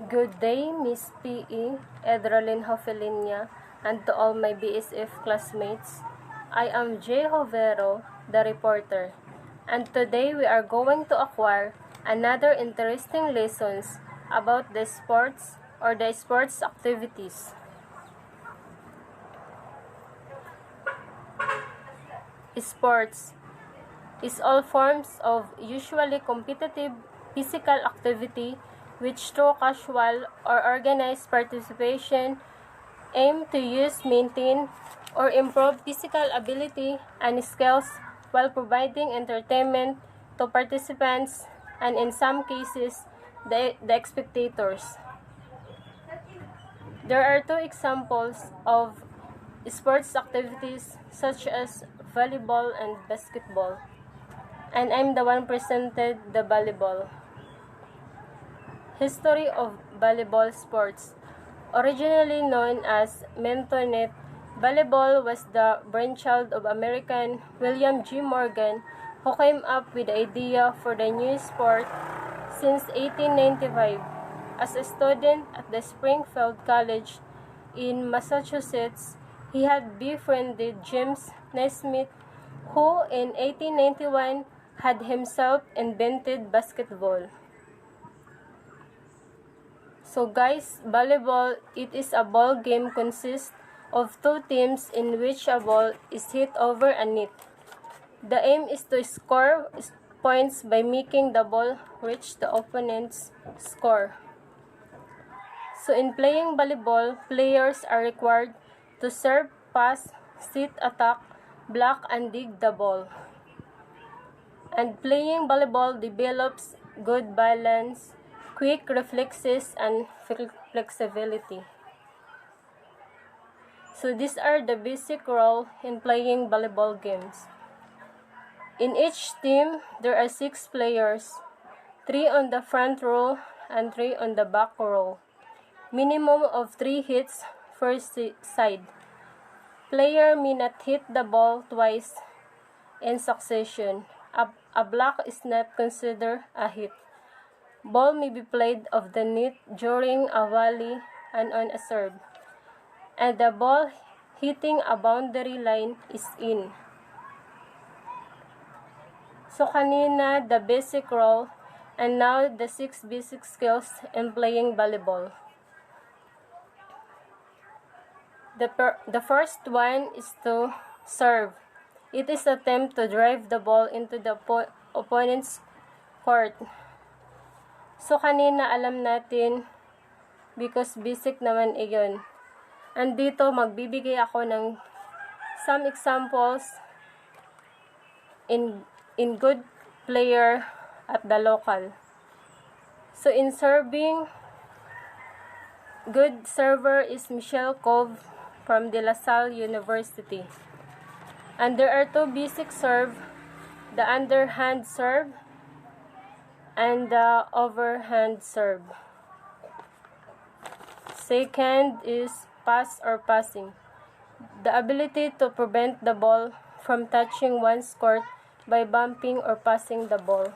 Good day, Miss P.E., Edralyn Hofelinia, and to all my BSF classmates. I am J. Hovero, the reporter, and today we are going to acquire another interesting lessons about the sports or the sports activities. Sports is all forms of usually competitive physical activity which through casual or organized participation aim to use, maintain, or improve physical ability and skills while providing entertainment to participants and in some cases the spectators. There are two examples of sports activities such as volleyball and basketball, and I'm the one presented the volleyball. History of volleyball sports. Originally known as Mentonet, volleyball was the brainchild of American William G. Morgan, who came up with the idea for the new sport since 1895. As a student at the Springfield College in Massachusetts, he had befriended James Naismith, who in 1891 had himself invented basketball. So guys, volleyball, it is a ball game consists of two teams in which a ball is hit over a net. The aim is to score points by making the ball reach the opponent's score. So in playing volleyball, players are required to serve, pass, sit, attack, block, and dig the ball. And playing volleyball develops good balance, quick reflexes, and flexibility. So these are the basic role in playing volleyball games. In each team, there are 6 players, 3 on the front row and 3 on the back row. Minimum of 3 hits per side. Player may not hit the ball twice in succession. A block is not considered a hit. Ball may be played off the net during a volley and on a serve. And the ball hitting a boundary line is in. So kanina, the basic role, and now the 6 basic skills in playing volleyball. The first one is to serve. It is an attempt to drive the ball into the opponent's court. So kanina alam natin because basic naman iyon. Andito magbibigay ako ng some examples in good player at the local. So in serving, good server is Michelle Cove from De La Salle University. And there are 2 basic serve, the underhand serve and the overhand serve. Second is pass or passing. The ability to prevent the ball from touching one's court by bumping or passing the ball.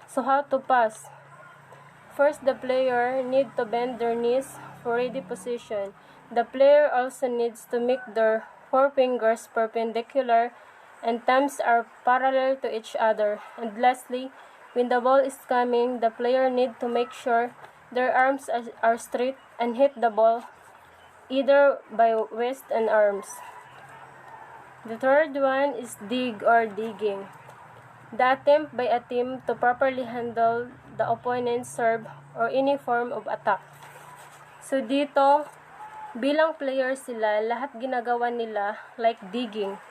So how to pass? First, the player need to bend their knees for ready position. The player also needs to make their forefingers perpendicular and thumbs are parallel to each other. And lastly, when the ball is coming, the player need to make sure their arms are straight and hit the ball either by waist and arms. The third one is dig or digging. The attempt by a team to properly handle the opponent's serve or any form of attack. So dito, bilang player sila, lahat ginagawa nila like digging.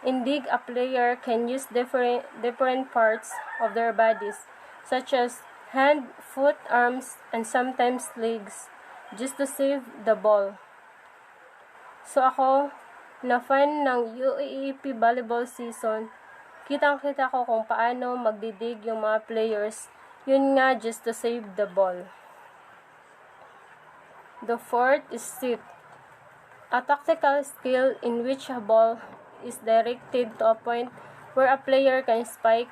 In dig, a player can use different parts of their bodies, such as hand, foot, arms, and sometimes legs, just to save the ball. So ako, na fan ng UAAP volleyball season, kitang-kita ko kung paano magdidig yung mga players, yun nga just to save the ball. The fourth is sit. A tactical skill in which a ball is directed to a point where a player can spike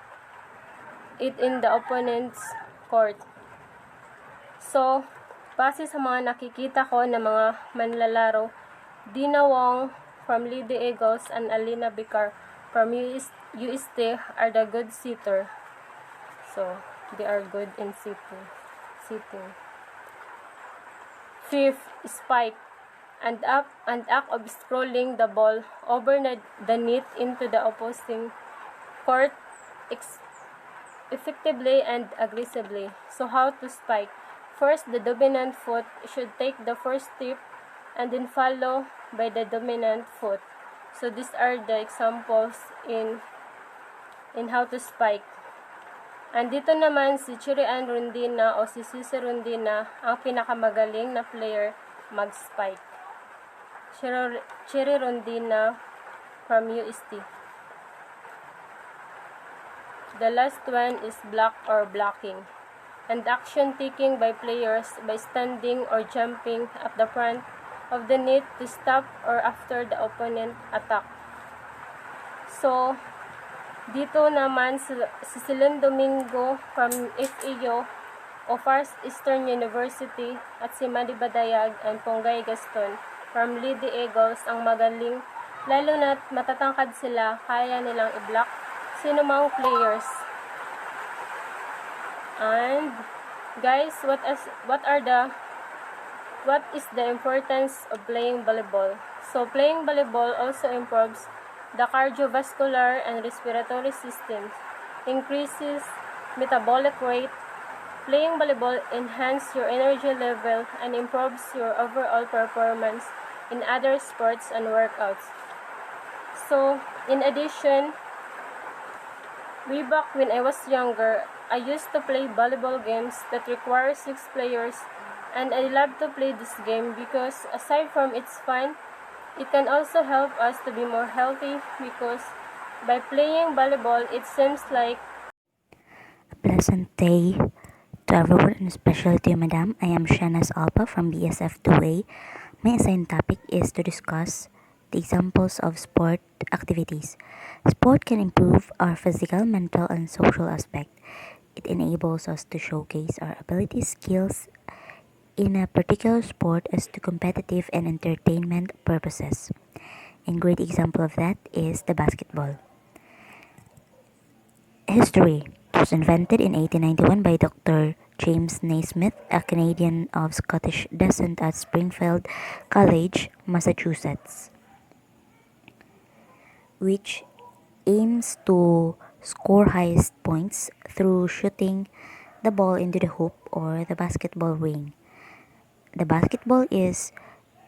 it in the opponent's court. So, Base sa mga nakikita ko na mga manlalaro, Dina Wong from Lady Eagles and Alina Bicar from UST are the good sitter. So, they are good in sitting. Fifth, spike. And act of scrolling the ball over the net into the opposing court effectively and aggressively. So how to spike? First, the dominant foot should take the first step and then follow by the dominant foot. So these are the examples in how to spike. And dito naman si Chirian Rondina o si Cici Rondina ang pinakamagaling na player mag-spike. Chiri Rondina from UST. The last one is block or blocking, and action taking by players by standing or jumping at the front of the net to stop or after the opponent attack. So, dito naman si Celine Domingo from FEU o Far Eastern University at si Madi Badayag and Ponggay Gaston from Lady Eagles ang magaling, lalo na't matatangkad sila, kaya nilang i-block sino mang players. And guys, what is the importance of playing volleyball? So playing volleyball also improves the cardiovascular and respiratory systems, increases metabolic rate. Playing volleyball enhances your energy level and improves your overall performance in other sports and workouts. So, in addition, way back when I was younger, I used to play volleyball games that require 6 players, and I love to play this game because aside from its fun, it can also help us to be more healthy because by playing volleyball, it seems like a pleasant day to everyone, and especially to you, Madam. I am Shanas Alpa from BSF 2A. My assigned topic is to discuss the examples of sport activities. Sport can improve our physical, mental, and social aspect. It enables us to showcase our abilities, skills in a particular sport as to competitive and entertainment purposes. A great example of that is the basketball. History. It was invented in 1891 by Dr. James Naismith, a Canadian of Scottish descent at Springfield College, Massachusetts, which aims to score highest points through shooting the ball into the hoop or the basketball ring. The basketball is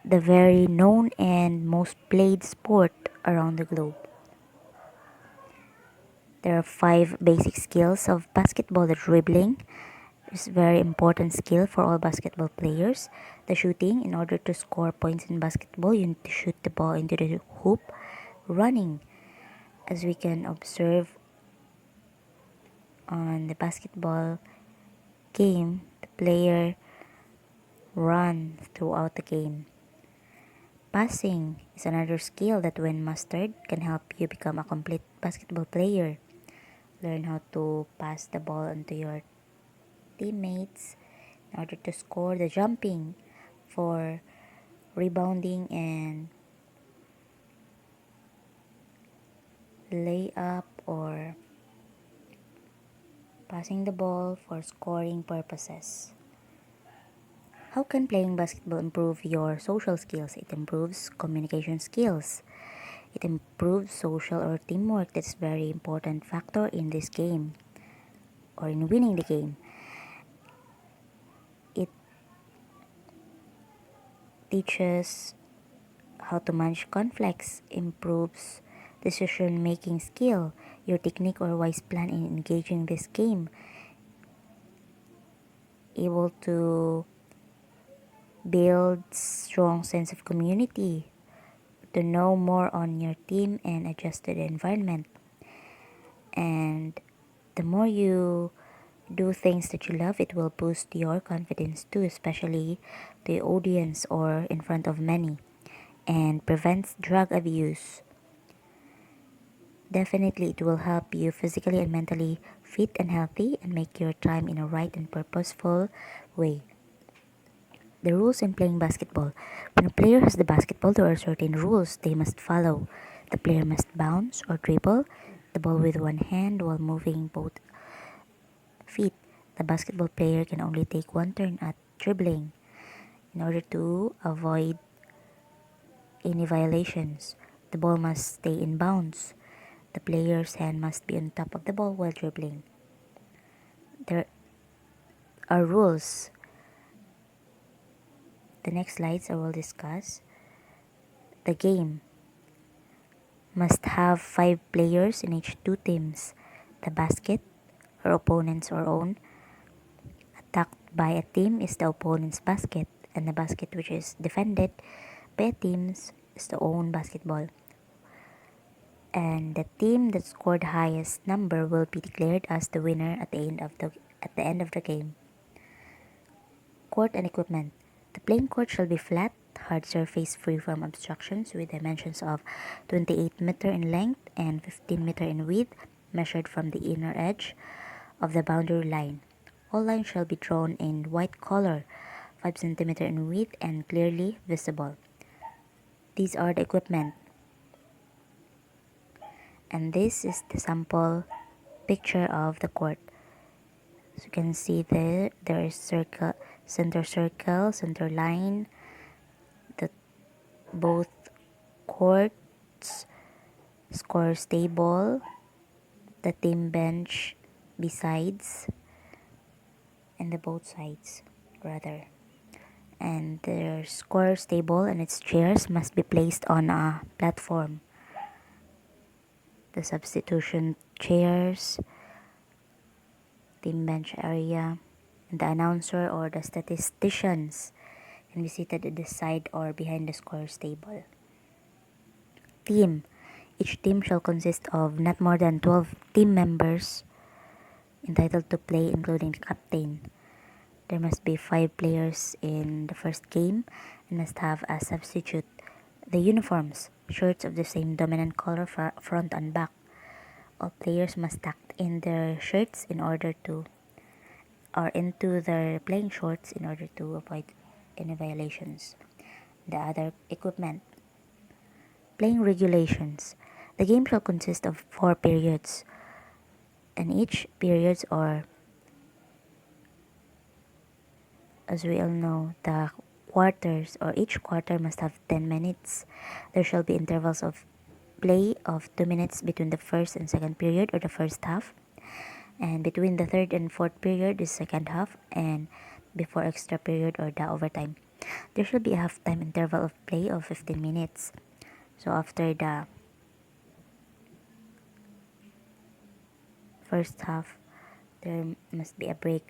the very known and most played sport around the globe. There are 5 basic skills of basketball. The dribbling is a very important skill for all basketball players. The shooting, in order to score points in basketball, you need to shoot the ball into the hoop. Running, as we can observe on the basketball game, the player run throughout the game. Passing is another skill that when mastered can help you become a complete basketball player. Learn how to pass the ball onto your teammates in order to score. The jumping for rebounding and layup or passing the ball for scoring purposes. How can playing basketball improve your social skills? It improves communication skills. It improves social or teamwork. That's a very important factor in this game or in winning the game. It teaches how to manage conflicts, improves decision-making skill, your technique or wise plan in engaging this game. Able to build strong sense of community, to know more on your team and adjust to the environment. And the more you do things that you love, it will boost your confidence too, especially to the audience or in front of many, and prevents drug abuse. Definitely, it will help you physically and mentally fit and healthy and make your time in a right and purposeful way. The rules in playing basketball. When a player has the basketball, there are certain rules they must follow. The player must bounce or dribble the ball with one hand while moving both feet. The basketball player can only take one turn at dribbling. In order to avoid any violations, the ball must stay in bounds. The player's hand must be on top of the ball while dribbling. There are rules. The next slides I will discuss. The game must have 5 players in each 2 teams. The basket, or opponent's or own, attacked by a team is the opponent's basket, and the basket which is defended by a team is the own basketball. And the team that scored highest number will be declared as the winner at the end of the game. Court and equipment. The playing court shall be flat, hard surface free from obstructions with dimensions of 28 meter in length and 15 meter in width, measured from the inner edge of the boundary line. All lines shall be drawn in white color, 5 cm in width and clearly visible. These are the equipment. And this is the sample picture of the court. As you can see there is center circle, center line, the both courts, scores table, the team bench besides, and the both sides rather. And their scores table and its chairs must be placed on a platform. The substitution chairs, team bench area, and the announcer or the statisticians can be seated at the side or behind the scores table. Team. Each team shall consist of not more than 12 team members entitled to play, including the captain. There must be 5 players in the first game and must have a substitute. The uniforms. Shirts of the same dominant color front and back. All players must tuck in their shirts into their playing shorts in order to avoid any violations. The other equipment. Playing regulations. The game shall consist of 4 periods, and each periods, or as we all know, the quarters or each quarter must have 10 minutes. There shall be intervals of play of 2 minutes between the first and second period or the first half, and between the third and fourth period is second half, and before extra period or the overtime. There should be a half-time interval of play of 15 minutes. So after the first half, there must be a break.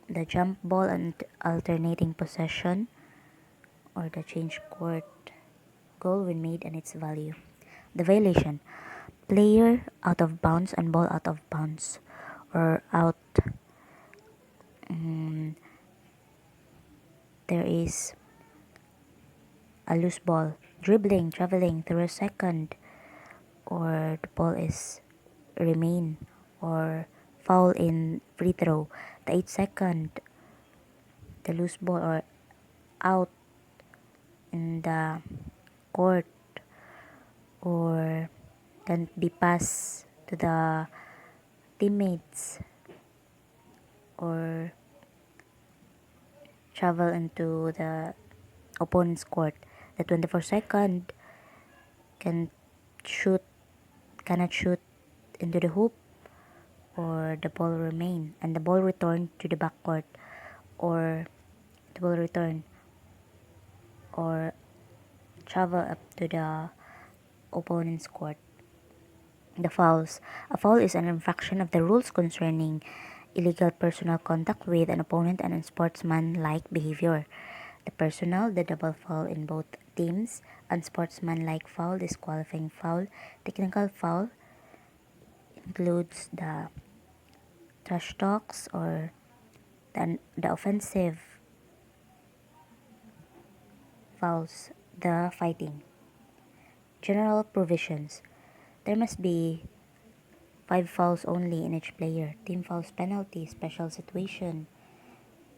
The jump ball and alternating possession or the change court goal when made and its value. The violation. Player out of bounds and ball out of bounds or out. There is a loose ball, dribbling, traveling through a second, or the ball is remain, or foul in free throw, the 8 second, the loose ball or out in the court, or can be passed to the teammates, or travel into the opponent's court. The 24 second cannot shoot into the hoop, or the ball remain and the ball return to the backcourt, or the ball return or travel up to the opponent's court. The fouls. A foul is an infraction of the rules concerning illegal personal contact with an opponent and unsportsmanlike behavior. The double foul in both teams, unsportsmanlike foul, disqualifying foul, technical foul includes the trash talks or the offensive fouls, the fighting. General provisions. There must be 5 fouls only in each player. Team fouls, penalty, special situation,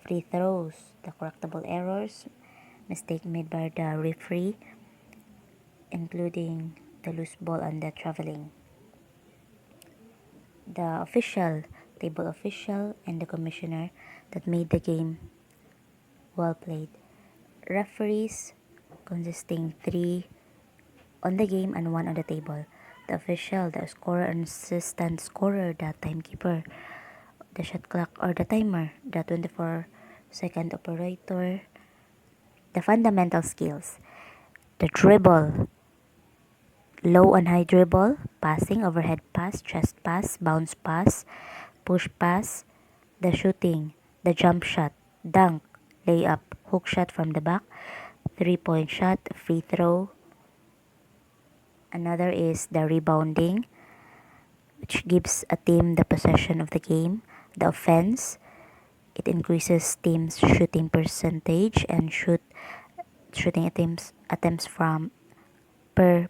free throws, the correctable errors, mistake made by the referee, including the loose ball and the traveling. The official, table official, and the commissioner that made the game well played. Referees consisting 3 on the game and 1 on the table. The official, the scorer and assistant scorer, the timekeeper, the shot clock or the timer, the 24-second operator, the fundamental skills, the dribble, low and high dribble, passing, overhead pass, chest pass, bounce pass, push pass, the shooting, the jump shot, dunk, layup, hook shot from the back, 3-point shot, free throw. Another is the rebounding, which gives a team the possession of the game. The offense, it increases team's shooting percentage and shooting attempts from per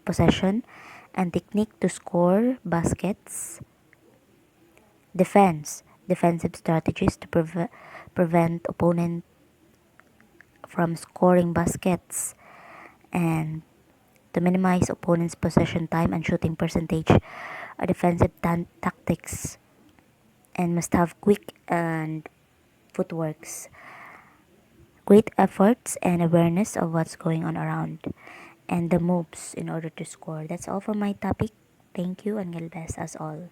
possession, and technique to score baskets. Defense, defensive strategies to prevent opponent from scoring baskets and to minimize opponent's possession time and shooting percentage. Defensive tactics and must have quick and footworks, great efforts and awareness of what's going on around, and the moves in order to score. That's all for my topic. Thank you and God bless us all.